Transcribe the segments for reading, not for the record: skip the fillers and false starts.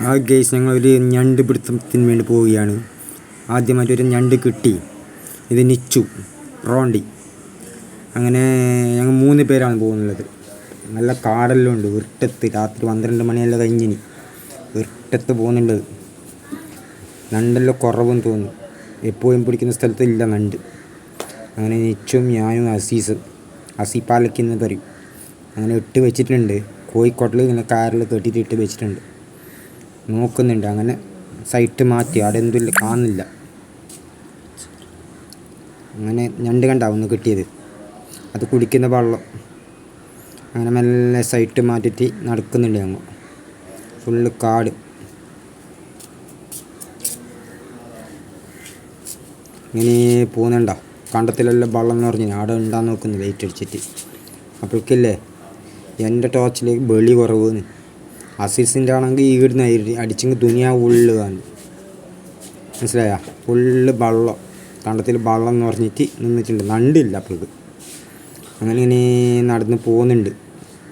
ആ ഗെയ്സ് ഞങ്ങളൊരു ഞണ്ട് പിടുത്തത്തിന് വേണ്ടി പോവുകയാണ്. ആദ്യമായിട്ടൊരു ഞണ്ട് കിട്ടി. ഇത് നിച്ചു റോണ്ടി. അങ്ങനെ ഞങ്ങൾ 3 പേരാണ് പോകുന്നുള്ളത്. നല്ല കാടെല്ലാം ഉണ്ട്. ഇരുട്ടത്ത് രാത്രി 12 മണിയെല്ലാം കഴിഞ്ഞിനി. ഇരുട്ടത്ത് പോകുന്നുള്ളത്. നണ്ടെല്ലാം കുറവെന്ന് തോന്നുന്നു. എപ്പോഴും പിടിക്കുന്ന സ്ഥലത്ത് ഇല്ല നണ്ട്. അങ്ങനെ നിച്ചും ഞാനും അസീപ്പാലക്കെന്ന് പറയും. അങ്ങനെ ഇട്ട് വെച്ചിട്ടുണ്ട്. കോഴിക്കോട്ടിൽ ഇങ്ങനെ കാറിൽ കെട്ടിയിട്ട് ഇട്ട് വെച്ചിട്ടുണ്ട്. നോക്കുന്നുണ്ട്. അങ്ങനെ സൈറ്റ് മാറ്റി. അവിടെ എന്തില്ല കാണുന്നില്ല. അങ്ങനെ ഞണ്ട് കണ്ടാവുന്നു കിട്ടിയത്. അത് കുടിക്കുന്ന വെള്ളം. അങ്ങനെ മെല്ലെ സൈറ്റ് മാറ്റിയിട്ട് നടക്കുന്നുണ്ട്. ഞങ്ങൾ ഫുള്ള് കാട്. ഇങ്ങനെ പോകുന്നുണ്ടോ കണ്ടത്തിലെല്ലാം വെള്ളം എന്ന് പറഞ്ഞു അവിടെ ഉണ്ടാന്ന് നോക്കുന്നു ലൈറ്റ് അടിച്ചിട്ട്. അപ്പോഴേക്കില്ലേ എൻ്റെ ടോർച്ചിൽ വെളി കുറവെന്ന്. അസീസിൻ്റെ ആണെങ്കിൽ ഈടുന്ന അടിച്ചെങ്കിൽ ദുനിയാ ഉള്ളു കാണും. മനസ്സിലായ ഫുള്ള് വെള്ളം. കണ്ടത്തിൽ വെള്ളം എന്ന് പറഞ്ഞിട്ട് നിന്നിട്ടുണ്ട്. നണ്ടില്ല അപ്പോഴേക്ക്. അങ്ങനെ ഇങ്ങനെ നടന്ന് പോകുന്നുണ്ട്.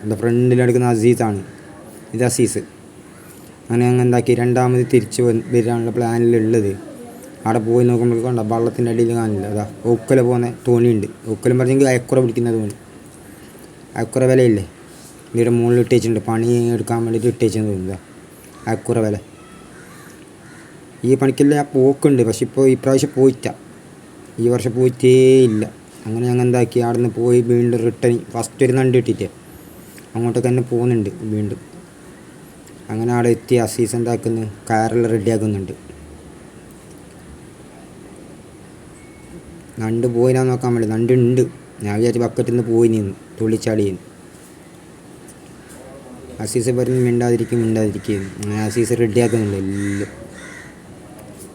എൻ്റെ ഫ്രണ്ടിലെടുക്കുന്ന അസീസാണ്. ഇത് അസീസ്. അങ്ങനെ എന്താക്കി രണ്ടാമത് തിരിച്ച് വരാനുള്ള പ്ലാനിലുള്ളത്. അവിടെ പോയി നോക്കുമ്പോൾ കണ്ട വെള്ളത്തിൻ്റെ അടിയിൽ കാണില്ല. അതാ ഒക്കല പോകുന്ന തോണിയുണ്ട്. ഒക്കലും പറഞ്ഞെങ്കിൽ അയക്കുറ പിടിക്കുന്ന തോണി. അയക്കുറ വിലയില്ലേ ഇവിടെ മുകളിൽ ഇട്ടേച്ചിട്ടുണ്ട്. പണി എടുക്കാൻ വേണ്ടിയിട്ട് ഇട്ടേച്ചെന്ന് തോന്നുന്നത് അയക്കുറ വില. ഈ പണിക്കെല്ലാം ഞാൻ പോക്കുണ്ട്. പക്ഷെ ഇപ്പോൾ ഇപ്രാവശ്യം പോയിട്ട. ഈ വർഷം പോയിട്ടേ ഇല്ല. അങ്ങനെ ഞങ്ങൾ എന്താക്കി അവിടെ നിന്ന് പോയി വീണ്ടും റിട്ടേൺ ഫസ്റ്റ് ഒരു നണ്ട് കിട്ടിയിട്ട് അങ്ങോട്ടേക്ക് തന്നെ പോകുന്നുണ്ട് വീണ്ടും. അങ്ങനെ അവിടെ എത്തി അസീസ് എന്താക്കുന്നു കയറെല്ലാം റെഡിയാക്കുന്നുണ്ട്. നണ്ട് പോയിനാ നോക്കാൻ വേണ്ടി. നണ്ടുണ്ട്. ഞാൻ വിചാരിച്ച് ബക്കറ്റിൽ നിന്ന് പോയി നിന്ന് തുള്ളിച്ചാടിയെന്ന്. അസീസ് പറഞ്ഞ് മിണ്ടാതിരിക്കും. അങ്ങനെ അസീസ് റെഡിയാക്കുന്നുണ്ട് എല്ലാം.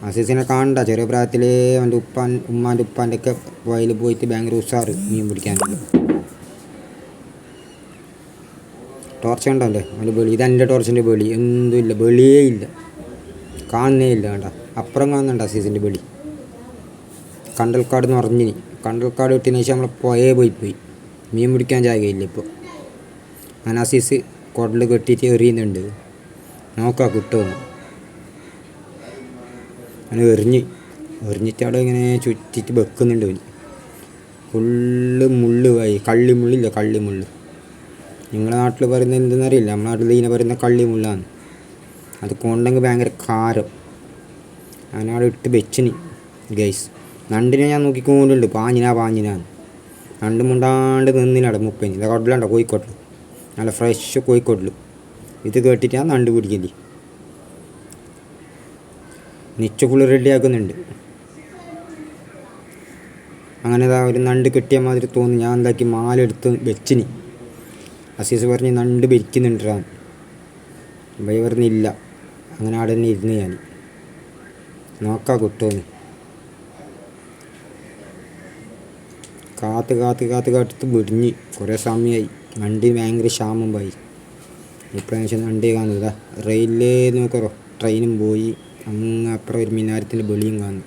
അസീസിനെ കാണണ്ട. ചെറിയ പ്രായത്തിലേ അവൻ്റെ ഉമ്മാൻ്റെ ഉപ്പാൻ്റെ ഒക്കെ വയൽ പോയിട്ട് ഭയങ്കര ഉഷാറ് മീൻ പിടിക്കാനുണ്ട്. ടോർച്ച് കണ്ടല്ലേ അവൻ്റെ ബെളി. ഇതെൻ്റെ ടോർച്ചിൻ്റെ ബെളി. എന്തുമില്ല, ബെളിയേ ഇല്ല, കാണുന്നേ ഇല്ല. കണ്ട അപ്പുറം കാണുന്നുണ്ട് അസീസിൻ്റെ ബെളി. കണ്ടൽക്കാട് എന്ന് പറഞ്ഞിനി. കണ്ടൽക്കാട് വിട്ടതിന് ശേഷം നമ്മളെ പോയി മീൻ പിടിക്കാൻ ജാഗയില്ല ഇപ്പോൾ. അങ്ങനെ അസീസ് കുടൽ കെട്ടിയിട്ട് എറിയുന്നുണ്ട്. നോക്കാം കിട്ടുമെന്ന്. അങ്ങനെ എറിഞ്ഞിട്ട് അവിടെ ഇങ്ങനെ ചുറ്റിയിട്ട് വെക്കുന്നുണ്ട്. ഫുള്ള് മുള്ള് കള്ളിമുള്ളില്ല, കള്ളിമുള്ള്. നിങ്ങളുടെ നാട്ടിൽ പറയുന്നത് എന്തെന്നറിയില്ല. നമ്മുടെ നാട്ടിൽ ഇതിനെ പറയുന്ന കള്ളിമുള്ളാണ്. അത് കൊണ്ടെങ്കിൽ ഭയങ്കര കാരം. അങ്ങനെ അവിടെ ഇട്ട് വെച്ചിനി ഗൈസ്. നണ്ടിനെ ഞാൻ നോക്കിക്കൊണ്ടുണ്ട്. പാഞ്ഞിനാന്ന്. നണ്ട് മുണ്ടാണ്ട് നിന്നിനാടെ 30. ഇതാ കടലുണ്ടോ കോഴിക്കോട്ടിൽ. നല്ല ഫ്രഷ് കോഴിക്കോട്ടിൽ. ഇത് കേട്ടിട്ടാണ് നണ്ട് പിടിക്കല്. നിച്ച ഫുള്ള് റെഡിയാക്കുന്നുണ്ട്. അങ്ങനെ ഒരു നണ്ട് കിട്ടിയ മാതിരി തോന്നി. ഞാൻ എന്താക്കി മാലെടുത്ത് വെച്ചിനി. അസീസ് പറഞ്ഞ് നണ്ട് ഭരിക്കുന്നുണ്ടാന്ന്. ഭയ പറഞ്ഞില്ല. അങ്ങനെ അവിടെ തന്നെ ഇരുന്ന് ഞാൻ നോക്കാം കിട്ടുമെന്ന്. കാത്ത് വിടിഞ്ഞ് കുറേ സമയമായി. നണ്ടിന് ഭയങ്കര ക്ഷാമം പോയി. ഇപ്രാവശ്യം നണ്ടി കാണുന്നതാ. റെയിലേ നോക്കറോ ട്രെയിനും പോയി. അങ്ങ് അപ്പുറം ഒരു മിനാരത്തിൻ്റെ വെളിയും കാണുന്നു.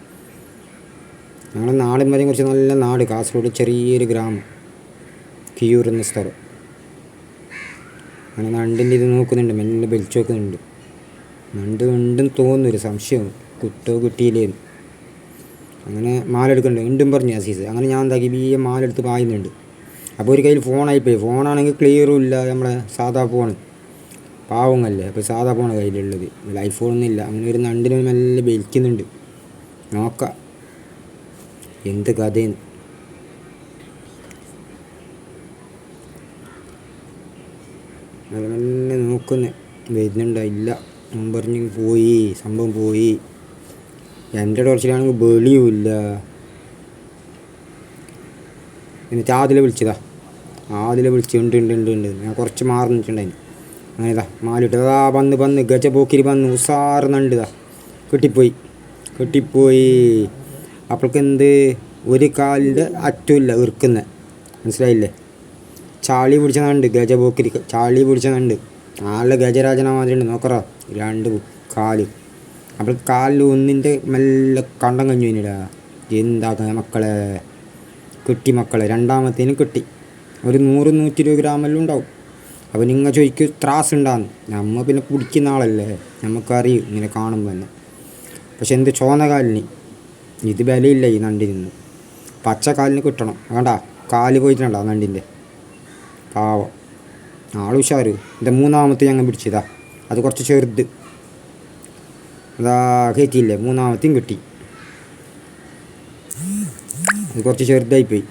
ഞങ്ങളുടെ നാടും വരെയും കുറച്ച് നല്ല നാട്. കാസർഗോഡ് ചെറിയൊരു ഗ്രാമം, കിയൂർ എന്ന സ്ഥലം. അങ്ങനെ നണ്ടിൻ്റെ ഇത് നോക്കുന്നുണ്ട്. മെല്ലെ വലിച്ചു നോക്കുന്നുണ്ട്. നണ്ട് ഉണ്ടെന്ന് തോന്നുന്നൊരു സംശയം. കിട്ടിയില്ലേന്ന്. അങ്ങനെ മാലെടുക്കുന്നുണ്ട്. വീണ്ടും പറഞ്ഞു അസീസ്. അങ്ങനെ ഞാൻ എന്താക്കി മാലെടുത്ത് പായുന്നുണ്ട്. അപ്പോൾ ഒരു കയ്യിൽ ഫോണായിപ്പോയി. ഫോണാണെങ്കിൽ ക്ലിയറും ഇല്ല. നമ്മളെ സാധാ ഫോൺ പാവങ്ങല്ലേ. അപ്പോൾ സാധാ ഫോണ് കയ്യിലുള്ളത്. ഐഫോണൊന്നും ഇല്ല. അങ്ങനെ ഒരു നണ്ടിന് മെല്ലെ വലിക്കുന്നുണ്ട്. നോക്കാം എന്ത് കഥയെന്ന്. അത് മെല്ലെ നോക്കുന്നു. വരുന്നുണ്ടോ ഇല്ല. ഞാൻ പറഞ്ഞ് സംഭവം പോയി. എൻ്റെ ടോർച്ചിലാണെങ്കിൽ വെളിയുമില്ല. എന്നിട്ട് ആദിലെ വിളിച്ച് ഉണ്ട്. ഞാൻ കുറച്ച് മാറി നിന്നിട്ടുണ്ടായിരുന്നു. അങ്ങനെ ഇതാ മാലിട്ട് വന്ന് ഗജപോക്കിരി വന്ന് ഉസാറ് നണ്ടിതാ കിട്ടിപ്പോയി. അപ്പോഴേക്ക് ഒരു കാലിൻ്റെ അറ്റമില്ല ഇറുക്കുന്നത്. മനസ്സിലായില്ലേ? ചാളി പിടിച്ച നണ്ട്. ഗജപോക്കിരി ചാളി പിടിച്ച നണ്ട്. നല്ല ഗജരാജന മാതിരി ഉണ്ട്. നോക്കറോ 2 കാല്. അപ്പോൾ കാലിൽ ഒന്നിൻ്റെ മെല്ലെ കണ്ടം കഴിഞ്ഞു കഴിഞ്ഞിടാ. എന്താക്കാൻ മക്കളെ കിട്ടി. രണ്ടാമത്തേനും കിട്ടി. ഒരു 100-120 ഗ്രാമെല്ലാം ഉണ്ടാവും. അപ്പോൾ നിങ്ങൾ ചോദിക്കും ത്രാസ് ഉണ്ടാകുന്നു. നമ്മൾ പിന്നെ കുടിക്കുന്ന ആളല്ലേ, നമുക്കറിയും ഇങ്ങനെ കാണുമ്പോൾ തന്നെ. പക്ഷെ എന്ത് ചോന്ന ഇത് വിലയില്ല ഈ നണ്ടിന്. പച്ചക്കാലിന് കിട്ടണം. വേണ്ട കാല് പോയിട്ടുണ്ടോ നണ്ടിൻ്റെ പാവം. ആൾ ഉഷാറ്. ഇത് മൂന്നാമത്തെ ഞങ്ങൾ പിടിച്ചതാ. അത് കുറച്ച് ചെറുത്. അതാ കയറ്റിയില്ലേ, മൂന്നാമത്തെയും കിട്ടി. അത് കുറച്ച് ചെറുതായിപ്പോയി.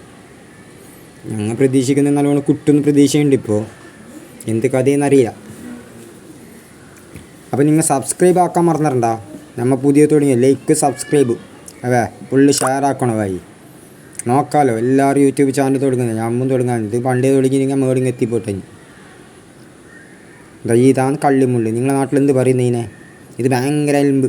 ഞങ്ങൾ പ്രതീക്ഷിക്കുന്ന നല്ലോണം കിട്ടുമെന്ന് പ്രതീക്ഷയുണ്ട്. ഇപ്പോൾ എന്ത് കഥയെന്നറിയില്ല. അപ്പോൾ നിങ്ങൾ സബ്സ്ക്രൈബ് ആക്കാൻ മറന്നിട്ടുണ്ടാ. നമ്മൾ പുതിയ തുടങ്ങിയ ലൈക്ക് സബ്സ്ക്രൈബ് ഫുള്ള് ഷെയർ ആക്കണോ ഭായി. നോക്കാമല്ലോ എല്ലാവരും യൂട്യൂബ് ചാനൽ തുടങ്ങുന്നത്. ഞമ്മ തുടങ്ങാൻ ഇത് പണ്ടേ തുടങ്ങി നിങ്ങൾ മേടിങ് എത്തിപ്പോട്ടെ. ഇതാണ് കള്ളിമുള്ളി. നിങ്ങളുടെ നാട്ടിലെന്ത് പറയുന്നതിനെ? ഇത് ഭയങ്കര എലുമ്പ്.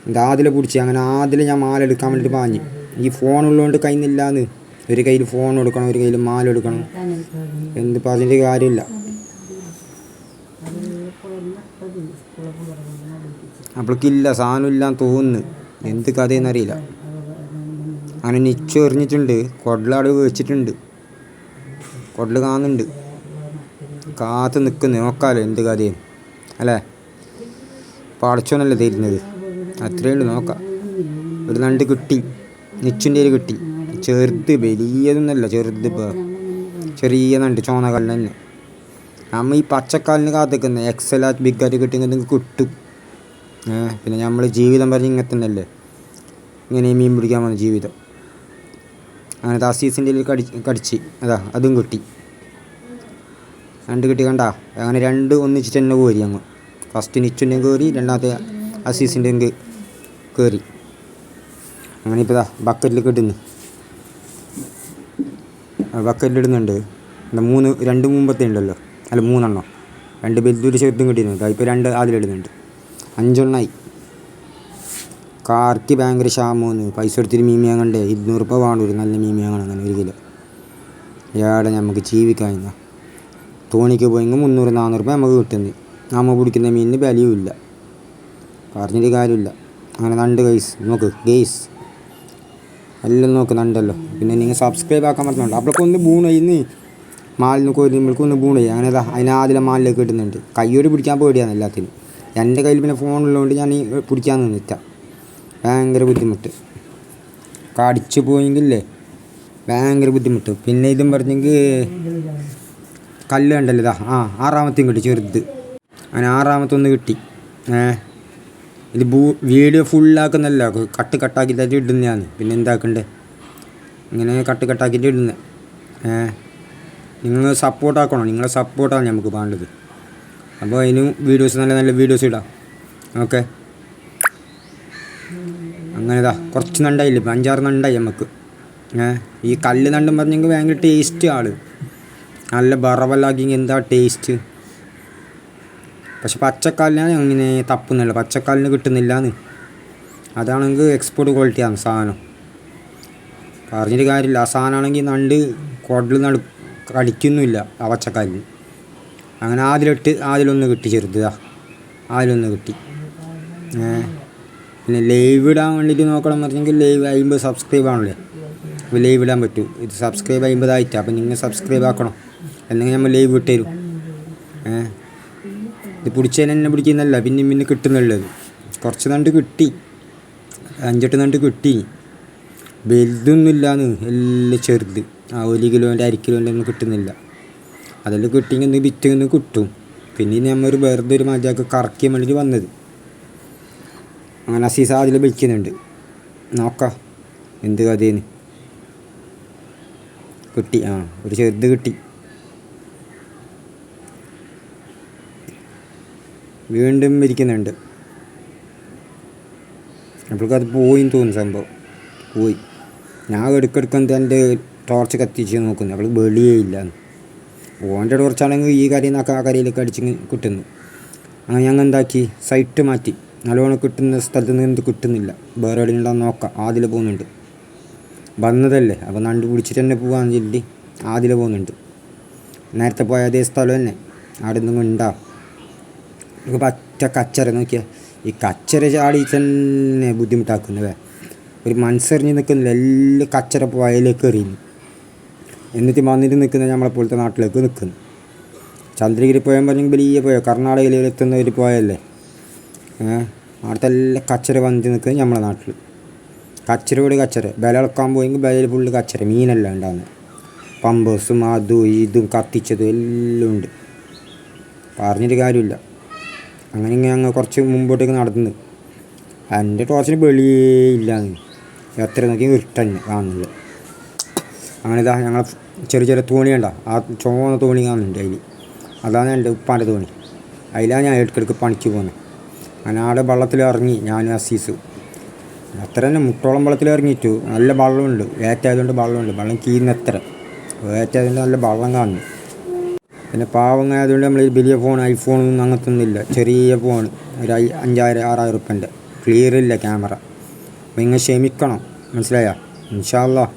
ഇത് ആതിലെ പിടിച്ച് അങ്ങനെ ആതിൽ ഞാൻ മാല എടുക്കാൻ വേണ്ടിയിട്ട് പാഞ്ഞു. ഈ ഫോണുള്ളതുകൊണ്ട് കഴിയുന്നില്ലാന്ന്. ഒരു കയ്യിൽ ഫോൺ എടുക്കണം, ഒരു കയ്യിൽ മാല എടുക്കണം. എന്തിപ്പോൾ അതിൻ്റെ കാര്യമില്ല. അപ്പോഴേക്കില്ല, സാധനമില്ലാന്ന് തോന്നുന്നു. എന്ത് കഥയെന്നറിയില്ല. അങ്ങനെ നിച്ചു എറിഞ്ഞിട്ടുണ്ട്. കൊടലാട് വെച്ചിട്ടുണ്ട്. കൊടൽ കാണുന്നുണ്ട്. കാത്ത് നിൽക്കുന്നു. നോക്കാമല്ലോ എന്ത് കഥയും അല്ലേ. പടച്ചോന്നല്ലേ തരുന്നത്. അത്രയേ ഉള്ളൂ. നോക്കാം. ഒരു നണ്ട് കിട്ടി. നിച്ചിൻ്റെ കിട്ടി. ചെറുത്, വലിയതൊന്നുമല്ല, ചെറുത്. ഇപ്പോൾ ചെറിയ നണ്ട്, ചോന്ന കല്ല് തന്നെ. നമ്മൾ ഈ പച്ചക്കാലിന് കാത്തിക്കുന്നത് എക്സലാറ്റ് ബിഗായിട്ട് കിട്ടിയെങ്കിൽ നിങ്ങൾക്ക് കിട്ടും. പിന്നെ നമ്മൾ ജീവിതം പറഞ്ഞ് ഇങ്ങനെ തന്നെയല്ലേ, ഇങ്ങനെ മീൻ പിടിക്കാൻ വന്ന ജീവിതം. അങ്ങനെ അസീസിൻ്റെ കടിച്ച് അതും കിട്ടി. രണ്ട് കിട്ടി കണ്ട. അങ്ങനെ രണ്ട് ഒന്നിച്ചിട്ട് തന്നെ കയറി. അങ്ങ് ഫസ്റ്റ് നിച്ചുൻ്റെ കയറി, രണ്ടാമത്തെ അസീസിൻ്റെ കയറി. അങ്ങനെ ഇപ്പോൾ ബക്കറ്റിൽ കിട്ടുന്നു. ബക്കറ്റിലിടുന്നുണ്ട്. രണ്ട് മുമ്പത്തെ ഉണ്ടല്ലോ, അല്ല 3 എണ്ണം. 2 വലുതൊരു ചെറുതും കിട്ടിയിട്ടുണ്ട്. ഇപ്പോൾ 2 അതിലിടുന്നുണ്ട്. 5 എണ്ണമായി. കാർക്കി ഭയങ്കര ക്ഷാമമെന്ന്. പൈസ എടുത്തിട്ട് മീൻ വാങ്ങണ്ടേ. 200 രൂപ വേണം ഒരു നല്ല മീൻ വാങ്ങണം. അങ്ങനെ 1 കിലോ. ഏടെ നമുക്ക് ജീവിക്കാമെന്ന. തോണിക്ക് പോയെങ്കിൽ 300-400 രൂപ നമുക്ക് കിട്ടുന്നത്. നമ്മൾ പിടിക്കുന്ന മീനിന് വിലയും ഇല്ല. പറഞ്ഞിട്ട് കാര്യമില്ല. അങ്ങനെ നണ്ട് ഗൈസ് നോക്ക്. ഗൈസ് എല്ലാം നോക്ക് നണ്ടല്ലോ. പിന്നെ നിങ്ങൾ സബ്സ്ക്രൈബ് ആക്കാൻ പറ്റുന്നുണ്ട്. അപ്പോഴൊക്കെ ഒന്ന് ബൂണയിന്ന് മാലിന് കോരുമ്പോഴേക്കും ഒന്ന് ബൂണയി. അങ്ങനെ അതിനാദ്യം മാലിലേക്ക് ഇടുന്നുണ്ട്. കയ്യോട് പിടിക്കാൻ പേടിയാണ് എല്ലാത്തിനും. എൻ്റെ കയ്യിൽ പിന്നെ ഫോണുള്ളതുകൊണ്ട് ഞാൻ പിടിക്കാൻ നിന്നിട്ട. ഭയങ്കര ബുദ്ധിമുട്ട്. കടിച്ചു പോയെങ്കിലേ ഭയങ്കര ബുദ്ധിമുട്ട്. പിന്നെ ഇതും പറഞ്ഞെങ്കിൽ കല്ല് കണ്ടല്ലോ. 6ാമത്തെയും കിട്ടി ചെറുത്. അങ്ങനെ 6ാമത്തൊന്ന് കിട്ടി. ഇത് വീഡിയോ ഫുള്ളാക്കുന്നല്ല, കട്ടാക്കിയിട്ട് ഇടുന്നതാണ്. പിന്നെ എന്താക്കണ്ടേ, ഇങ്ങനെ കട്ടാക്കിയിട്ട് ഇടുന്നത്. നിങ്ങൾ സപ്പോർട്ടാക്കണം. നിങ്ങളെ സപ്പോർട്ടാണ് നമുക്ക് വേണ്ടത്. അപ്പോൾ അതിന് വീഡിയോസ് നല്ല വീഡിയോസ് ഇടാം. ഓക്കെ. അങ്ങനെ കുറച്ച് നണ്ടായില്ലേ, 5-6 നണ്ടായി നമുക്ക്. ഈ കല്ല് നണ്ടും പറഞ്ഞെങ്കിൽ ഭയങ്കര ടേസ്റ്റ് ആള്. നല്ല ബറവലാക്കി എന്താ ടേസ്റ്റ്. പക്ഷെ പച്ചക്കാലിനാണ് അങ്ങനെ തപ്പുന്നില്ല. പച്ചക്കാലിന് കിട്ടുന്നില്ലാന്ന്. അതാണെങ്കിൽ എക്സ്പോർട്ട് ക്വാളിറ്റിയാണ് സാധനം. പറഞ്ഞിട്ട് കാര്യമില്ല. ആ സാധനമാണെങ്കിൽ നണ്ട് കുടൽ കടിക്കൊന്നുമില്ല ആ പച്ചക്കാലിന്. അങ്ങനെ അതിലൊന്ന് കിട്ടി ചെറുത്. അതിലൊന്ന് കിട്ടി. പിന്നെ ലൈവ് ഇടാൻ വേണ്ടിയിട്ട് നോക്കണം എന്ന് പറഞ്ഞെങ്കിൽ ലൈവ് 50 സബ്സ്ക്രൈബ് ആണല്ലേ. അപ്പോൾ ലൈവ് ഇടാൻ പറ്റും. ഇത് സബ്സ്ക്രൈബ് 50 ആയിട്ടാണ്. അപ്പോൾ നിങ്ങൾ സബ്സ്ക്രൈബ് ആക്കണം. അല്ലെങ്കിൽ നമ്മൾ ലൈവ് ഇട്ടുതരും. ഇത് പിടിച്ചതിന് തന്നെ പിടിക്കുന്നല്ല, പിന്നെ കിട്ടുന്നുള്ളത്. കുറച്ച് നണ്ട് കിട്ടി. 5-8 നണ്ട് കിട്ടി. വലുതൊന്നുമില്ലാന്ന്, എല്ലാം ചെറുത്. 1 കിലോൻ്റെ 1/2 കിലോൻ്റെ ഒന്നും കിട്ടുന്നില്ല. അതെല്ലാം കിട്ടിയെങ്കിൽ വിറ്റൊന്ന് കിട്ടും. പിന്നെ നമ്മൾ വെറുതെ ഒരു മജാക്ക് കറക്കിയാൻ വേണ്ടിയിട്ട് വന്നത്. അങ്ങനെ അസീസ അതിൽ വിളിക്കുന്നുണ്ട്. നോക്കാം എന്ത് കഥയെന്ന്. കിട്ടി. ഒരു ചെറുത് കിട്ടി. വീണ്ടും ഇരിക്കുന്നുണ്ട്. അപ്പോഴേക്കത് പോയിന്ന് തോന്നുന്നു. സംഭവം പോയി. ഞാൻ എടുക്കെടുക്കുന്നത് എൻ്റെ ടോർച്ച് കത്തിച്ച് നോക്കുന്നു. അപ്പോൾ വെളിയേ ഇല്ലാന്ന്. ഓൻ്റെ ടോർച്ചാണെങ്കിൽ ഈ കരയിൽ നിന്നൊക്കെ ആ കരയിലേക്ക് അടിച്ച് കിട്ടുന്നു. അങ്ങനെ ഞങ്ങൾ എന്താക്കി, സൈറ്റ് മാറ്റി. നല്ലോണം കിട്ടുന്ന സ്ഥലത്ത് നിന്ന് എന്ത് കിട്ടുന്നില്ല. വേറെ എവിടെ ഉണ്ടാകുന്ന നോക്കാം. ആതിൽ പോകുന്നുണ്ട്. വന്നതല്ലേ, അപ്പോൾ നണ്ട് പിടിച്ചിട്ട് തന്നെ പോകാമെന്ന് ചൊല്ലി ആതിൽ പോകുന്നുണ്ട്. നേരത്തെ പോയ അതേ സ്ഥലം തന്നെ. അവിടെ നിന്നും ഉണ്ടാവും. നമുക്ക് പറ്റ കച്ചറ നോക്കിയാൽ ഈ കച്ചറ ചാടി തന്നെ ബുദ്ധിമുട്ടാക്കുന്നവേ. ഒരു മനസ്സറിഞ്ഞ് നിൽക്കുന്നില്ല. എല്ലാം കച്ചറ വയലേക്ക് എറിയുന്നു. എന്നിട്ട് വന്നിട്ട് നിൽക്കുന്ന നമ്മളെപ്പോലത്തെ നാട്ടിലേക്ക് നിൽക്കുന്നു. ചന്ദ്രഗിരി പോയാൽ പറഞ്ഞെങ്കിൽ വലിയ പോയോ കർണാടകയിൽ എത്തുന്നവർ പോയല്ലേ. അവിടുത്തെ എല്ലാം കച്ചറ വന്നിട്ട് നിൽക്കുന്നത് നമ്മളെ നാട്ടിൽ. കച്ചറയോട് കച്ചറ. ബലളക്കാൻ പോയെങ്കിൽ ബലയിൽ ഫുള്ള് കച്ചറ. മീനെല്ലാം ഉണ്ടാകുന്നത്. പമ്പേഴ്സും അതും ഇതും കത്തിച്ചതും എല്ലാം ഉണ്ട്. പറഞ്ഞിട്ട് കാര്യമില്ല. അങ്ങനെ ഇങ്ങനെ അങ്ങ് കുറച്ച് മുമ്പോട്ടേക്ക് നടന്നു. എൻ്റെ ടോർച്ചിന് വെളിയേ ഇല്ലാന്ന്. എത്ര നോക്കി ഇരുട്ടന്നെ കാണുന്നില്ല. അങ്ങനെ ഇതാ ഞങ്ങൾ ചെറിയ ചെറിയ തോണി ഉണ്ടോ, ആ ചുവന്ന തോണി കാണുന്നുണ്ട് അതിൽ. അതാണ് എൻ്റെ ഉപ്പാൻ്റെ തോണി. അതിലാണ് ഞാൻ ഇടയ്ക്കിടയ്ക്ക് പണിക്ക് പോകുന്നത്. അങ്ങനെ ആടെ വെള്ളത്തിൽ ഇറങ്ങി ഞാനും അസീസും. അത്ര തന്നെ മുട്ടോളം വെള്ളത്തിൽ ഇറങ്ങിയിട്ടു. നല്ല വെള്ളമുണ്ട്. വേറ്റായതുകൊണ്ട് വെള്ളമുണ്ട്. വെള്ളം കീറിനെത്ര വേറ്റായതുകൊണ്ട് നല്ല വെള്ളം കാണുന്നു. പിന്നെ പാവങ്ങായതുകൊണ്ട് നമ്മൾ വലിയ ഫോൺ ഐഫോണൊന്നും അങ്ങനത്തെ ഒന്നുമില്ല. ചെറിയ ഫോൺ ഒരു 5000-6000 ഉറുപ്പ്യൻ്റെ. ക്ലിയറില്ല ക്യാമറ. അപ്പോൾ ഇങ്ങനെ ക്ഷമിക്കണം, മനസ്സിലായോ? ഇൻഷാ അല്ലാഹ്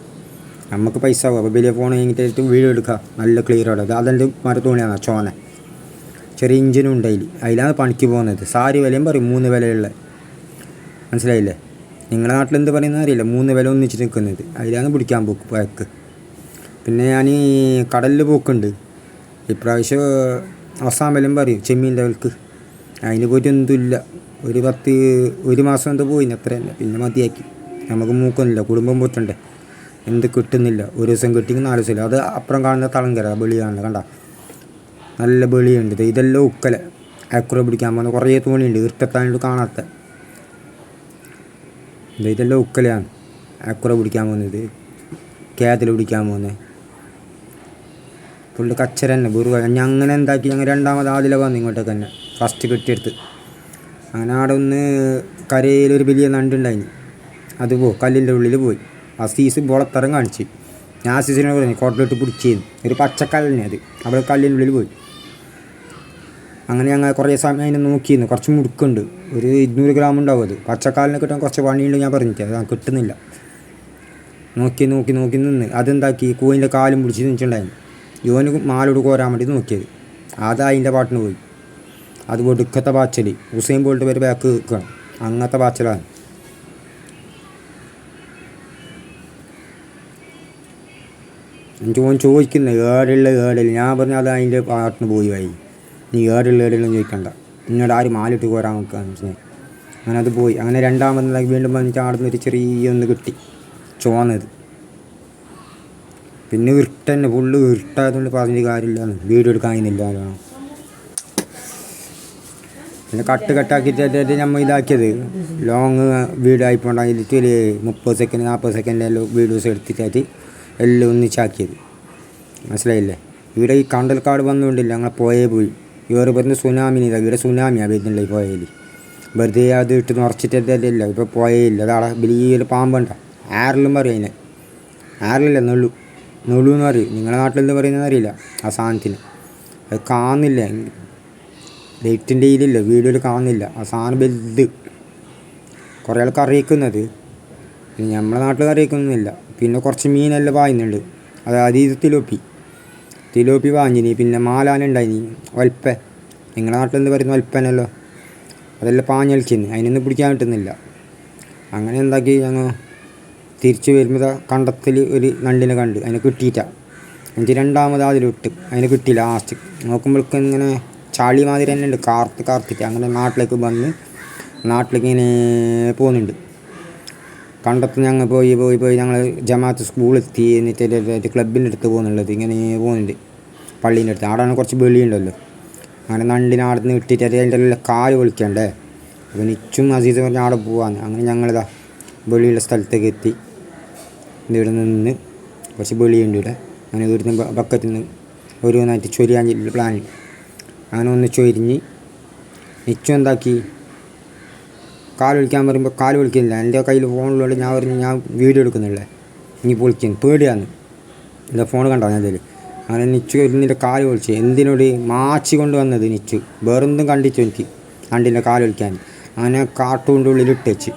നമുക്ക് പൈസ ആവും. അപ്പോൾ വലിയ ഫോൺ കഴിഞ്ഞിട്ട് വീഡിയോ എടുക്കുക നല്ല ക്ലിയറോടെ. അതെൻ്റെ മരത്തോണിയാണ് ചോന. ചെറിയ ഇഞ്ചിനും ഉണ്ട് അതിലാണ് പണിക്ക് പോകുന്നത്. സാരി വിലയും പറയും 3 വിലയുള്ള. മനസ്സിലായില്ലേ? നിങ്ങളുടെ നാട്ടിൽ എന്ത് പറയുന്നത് അറിയില്ല. 3 വില ഒന്നിച്ചിട്ട് നിൽക്കുന്നത് അതിലാണ് പിടിക്കാൻ പോക്ക്. പിന്നെ ഞാൻ കടലിൽ പോക്കുണ്ട്. ഇപ്രാവശ്യം അവസാനം വിലയും പറയും ചെമ്മീൻ്റെ വിലക്ക്. അതിന് പോയിട്ട് എന്തുമില്ല. ഒരു മാസം എന്തോ പോയിന് അത്ര തന്നെ. പിന്നെ മതിയാക്കി. നമുക്ക് മൂക്കൊന്നുമില്ല. കുടുംബം പോറ്റണ്ടേ. എന്ത് കിട്ടുന്നില്ല. ഒരു ദിവസം കിട്ടിയെങ്കിൽ 4 ദിവസമില്ല. അത് അപ്പുറം കാണുന്ന തളങ്കര ബെളി കാണുന്നത് കണ്ട നല്ല ബെളിയുണ്ട്. ഇതെല്ലാം ഉക്കല അക്കുറ പിടിക്കാൻ പോകുന്ന കുറേ തോണിയുണ്ട്. ഇഷ്ടത്താണ്ട് കാണാത്ത ഇതെല്ലാം ഉക്കലയാണ്. അക്കുറ പിടിക്കാൻ പോകുന്നത്, കേതൽ പിടിക്കാൻ പോകുന്നത് ഫുള്ള് കച്ചര തന്നെ. ഞാൻ അങ്ങനെ എന്താക്കി ഞങ്ങൾ രണ്ടാമത് ആദ്യം വന്നു ഇങ്ങോട്ടേക്ക് തന്നെ. ഫസ്റ്റ് കെട്ടിയെടുത്ത് അങ്ങനെ അവിടെ ഒന്ന് കരയിലൊരു വലിയ നണ്ടുണ്ടായിന്. അത് കല്ലിൻ്റെ ഉള്ളിൽ പോയി. അസീസ് ബോളത്തരം കാണിച്ച്. ഞാൻ അസീസിനോട് പറഞ്ഞു കോട്ടിലിട്ട് പിടിച്ചേന്ന്. ഒരു പച്ചക്കല്ലിനെ അത് അവിടെ കല്ലിൻ്റെ ഉള്ളിൽ പോയി. അങ്ങനെ ഞങ്ങൾ കുറേ സമയം അതിനെ നോക്കിയിരുന്നു. കുറച്ച് മുടുക്കുണ്ട്. ഒരു 200 ഗ്രാം ഉണ്ടാവും അത്. പച്ചക്കാലിനെ കിട്ടാൻ കുറച്ച് പണിയുണ്ട്. ഞാൻ പറഞ്ഞിട്ട് അത് കിട്ടുന്നില്ല. നോക്കി നിന്ന് അതെന്താക്കി കോയിൻ്റെ കാലും പിടിച്ച് നിന്നിട്ടുണ്ടായിരുന്നു. യോന് മാലോട് കോരാൻ വേണ്ടി നോക്കിയത്. അത് അതിൻ്റെ പാട്ടിന് പോയി. അത് ഒടുക്കത്തെ പാച്ചൽ. ഹുസൈൻ ബോൾട്ട് വരെ ബാക്ക് നിൽക്കണം. അങ്ങനത്തെ പാച്ചലാണ്. എനിക്ക് ഓൻ ചോദിക്കുന്നത് ഏടില്ല. ഞാൻ പറഞ്ഞു അത് അതിൻ്റെ പാട്ടിന് പോയി. നീ ഏടില്ലെന്ന് ചോദിക്കണ്ട. നിന്നോട് ആരും മാലിട്ട് കോരാൻ നോക്കുക. അങ്ങനെ അത് പോയി. അങ്ങനെ രണ്ടാമത് വീണ്ടും വന്നിട്ട് ആടുന്ന ഒരു ചെറിയൊന്ന് കിട്ടി ചോന്നത്. പിന്നെ ഇരുട്ടന്നെ ഫുള്ള് ഇരുട്ടായതുകൊണ്ട് പറഞ്ഞിട്ട് കാര്യമില്ല. വീഡിയോ എടുക്കാൻ കഴിയുന്നില്ല. പിന്നെ കട്ടാക്കിയിട്ട് നമ്മൾ ഇതാക്കിയത് ലോങ് വീഡിയോ ആയിപ്പോണ്ടായിട്ട് ഒരു 30 സെക്കൻഡ് 40 സെക്കൻഡ് എല്ലാം വീഡിയോസ് എടുത്തിട്ടായിട്ട് എല്ലാം ഒന്നിച്ചാക്കിയത്. മനസ്സിലായില്ലേ? ഇവിടെ ഈ കണ്ടൽക്കാട് വന്നുകൊണ്ടില്ല. ഞങ്ങൾ പോയി ഇവർ പറഞ്ഞ് സുനാമിന് ഇതാ. ഇവിടെ സുനാമിയാണ് വരുന്നില്ല. പോയാൽ വെറുതെ അത് ഇട്ട് നിറച്ചിട്ടില്ല. ഇപ്പോൾ പോയില്ല. അതാടെ വലിയൊരു പാമ്പുണ്ട. ആറിലും പറയും അതിനെ. ആറിലില്ല നെളു എന്ന് പറയും. നിങ്ങളുടെ നാട്ടിലെന്ത് പറയുന്നത് അറിയില്ല ആ സാധനത്തിന്. അത് കാണുന്നില്ല. ലൈറ്റിൻ്റെ ഇതിലില്ല, വീഡിയോയിൽ കാണുന്നില്ല. ആ സാധനം വലുത്. കുറേ ആൾക്ക് അറിയിക്കുന്നത്. പിന്നെ നമ്മളെ നാട്ടിൽ അറിയിക്കുന്നൊന്നുമില്ല. പിന്നെ കുറച്ച് മീനെല്ലാം വാങ്ങുന്നുണ്ട്. അതായത് ഇത് തിലോപ്പി വാങ്ങിനി. പിന്നെ മാലാനുണ്ടായിനി. ഒൽപ്പ. നിങ്ങളുടെ നാട്ടിലെന്ത് പറയുന്നത് ഒൽപ്പനല്ലോ. അതെല്ലാം പാഞ്ഞളിക്കുന്നു. അതിനൊന്നും പിടിക്കാൻ കിട്ടുന്നില്ല. അങ്ങനെ എന്താക്കി ഞങ്ങൾ തിരിച്ച് വരുമ്പോൾ കണ്ടത്തിൽ ഒരു നണ്ടിനെ കണ്ട്. അതിനെ കിട്ടിയിട്ടാണ്. എന്നിട്ട് രണ്ടാമത് അതിലിട്ട് അതിനെ കിട്ടിയില്ല. ലാസ്റ്റ് നോക്കുമ്പോഴേക്കും ഇങ്ങനെ ചളി മാതിരി തന്നെ ഉണ്ട്. കാർത്തിട്ട് അങ്ങനെ നാട്ടിലേക്ക് വന്ന് നാട്ടിലേക്ക് ഇങ്ങനെ പോകുന്നുണ്ട്. കണ്ടത്ത് ഞങ്ങൾ പോയി ഞങ്ങൾ ജമാഅത്ത് സ്കൂളെത്തി. എന്നിട്ട് ക്ലബിൻ്റെ അടുത്ത് പോകുന്നുള്ളത് ഇങ്ങനെ പോകുന്നുണ്ട്. പള്ളീൻ്റെ അടുത്ത് അവിടെയാണ് കുറച്ച് വെളിയുണ്ടല്ലോ. അങ്ങനെ നണ്ടിനെ അവിടെ നിന്ന് ഇട്ടിട്ട് അതിൻ്റെ എല്ലാം കാല് വിളിക്കണ്ടേ. അപ്പോൾ നിച്ചും അസീസ് പറഞ്ഞ് അവിടെ പോവാന്ന്. അങ്ങനെ ഞങ്ങളിതാ വെളിയുള്ള സ്ഥലത്തേക്ക് എത്തി. ഇവിടെ നിന്ന് കുറച്ച് വെളിയുണ്ട് ഇവിടെ. അങ്ങനെ ഇവിടുന്ന് ബക്കറ്റിൽ നിന്ന് ഓരോന്നായിട്ട് ചൊരിയാൻ പ്ലാൻ. അങ്ങനെ ഒന്ന് ചൊരിഞ്ഞ് നിച്ചു എന്താക്കി കാല് വിളിക്കാൻ പറയുമ്പോൾ കാല് വിളിക്കുന്നില്ല. എൻ്റെ കയ്യിൽ ഫോണിലുണ്ട്. ഞാൻ പറഞ്ഞു ഞാൻ വീഡിയോ എടുക്കുന്നില്ലേ, ഇനി വിളിക്കുന്നു. പേടിയാന്ന് എൻ്റെ ഫോൺ കണ്ടോ ഞാൻ അതിൽ. അങ്ങനെ നിച്ചു ഇരുന്നിൻ്റെ കാല് വിളിച്ച്. എന്തിനോട് മാച്ച് കൊണ്ട് വന്നത് നിച്ചു. വേറൊന്നും കണ്ടിച്ചു എനിക്ക് നണ്ടിൻ്റെ കാല് വിളിക്കാൻ. അങ്ങനെ കാട്ടുകൊണ്ട് ഉള്ളിലിട്ട് വെച്ച്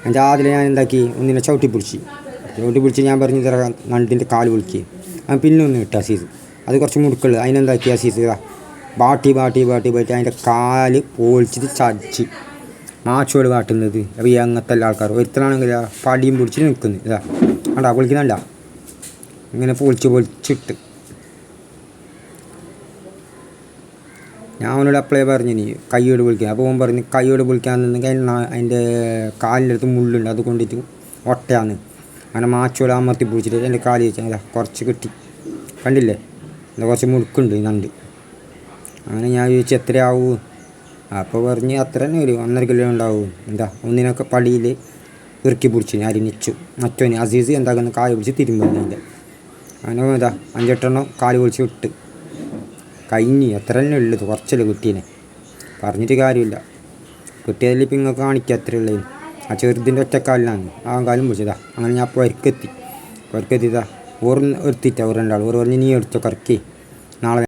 എൻ്റെ ആദ്യം ഞാൻ എന്താക്കി ഒന്നിനെ ചവിട്ടി പിടിച്ച് ഞാൻ പറഞ്ഞു തരാം നണ്ടിൻ്റെ കാല് വിളിക്കുക. ഞാൻ പിന്നെ ഒന്ന് ഇട്ട് അസീസ്. അത് കുറച്ച് മുടുക്കുള്ളത്. അതിനെന്താക്കി അസീസ് ഇതാ ബാട്ടി അതിൻ്റെ കാല് പൊളിച്ചിട്ട് ചടിച്ച് മാച്ചോട് കാട്ടുന്നത്. അപ്പോൾ ഈ അങ്ങനത്തെ എല്ലാ ആൾക്കാർ ഒരുത്തനാണെങ്കിൽ പടിയും പിടിച്ചിട്ട് നിൽക്കുന്നത്. ഇതാ കണ്ടാ വിളിക്കുന്നുണ്ടാ ഇങ്ങനെ പൊളിച്ചിട്ട് ഞാൻ അവനോട് അപ്ലൈ പറഞ്ഞു നീ കൈയോട് വിളിക്കുക. അപ്പോൾ അവൻ പറഞ്ഞ് കൈയോട് വിളിക്കാൻ നിന്നെങ്കിൽ അതിൻ്റെ കാലിൻ്റെ അടുത്ത് മുള്ളുണ്ട്, അത് കൊണ്ടിട്ട് ഒട്ടയാന്ന്. അങ്ങനെ മാച്ചോട് അമർത്തി പിടിച്ചിട്ട് എൻ്റെ കാല് വെച്ചാൽ അല്ല കുറച്ച് കിട്ടി, കണ്ടില്ലേ എന്താ കുറച്ച് മുഴുക്കുണ്ട് നണ്ട്. അങ്ങനെ ഞാൻ ചോദിച്ചു എത്രയാവും? അപ്പോൾ പറഞ്ഞ് അത്ര തന്നെ ഒരു 1.5 കിലോ ഉണ്ടാവും. എന്താ ഒന്നിനൊക്കെ പടിയിൽ ഇറുക്കി പിടിച്ചു അരിഞ്ഞിച്ചു. മറ്റോന് അസീസ് എന്താക്കുന്ന കാല് പിടിച്ച് തിരുമ്പുന്നതിൻ്റെ. അങ്ങനെ എന്താ 5-8 കാല് പിടിച്ച് വിട്ട് കഴിഞ്ഞ്. എത്ര തന്നെ ഉള്ളത്, കുറച്ചല്ലേ കിട്ടീനെ, പറഞ്ഞിട്ട് കാര്യമില്ല. കിട്ടിയതിൽ ഇപ്പം ഇങ്ങനെ കാണിക്കുക അത്രേ ഉള്ളതിന്. ആ ചെറുതിൻ്റെ ഒറ്റക്കാലിനാണ് ആ കാലും പിടിച്ചതാ. അങ്ങനെ ഞാൻ അപ്പോൾ വരക്കെത്തിയതാ ഓർ എടുത്തിട്ടാ ഓർ 2 ആൾ. ഓർ പറഞ്ഞ് നീ എടുത്തോ കറക്കി നാളെ